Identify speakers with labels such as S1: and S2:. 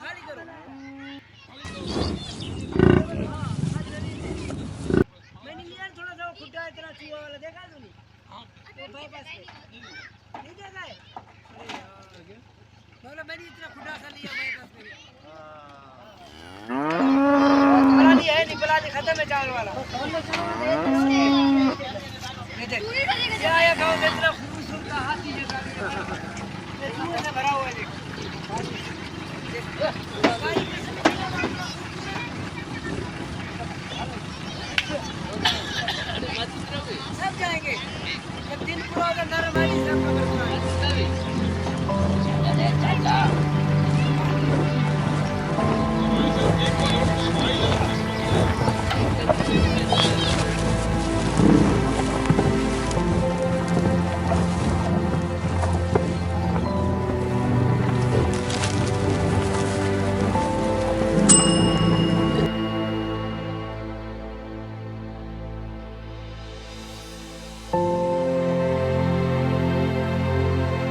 S1: खाली करो मैंने यार थोड़ा सा खुट्टा इतना चूहा वाला देखा तूने वो बाईपास पे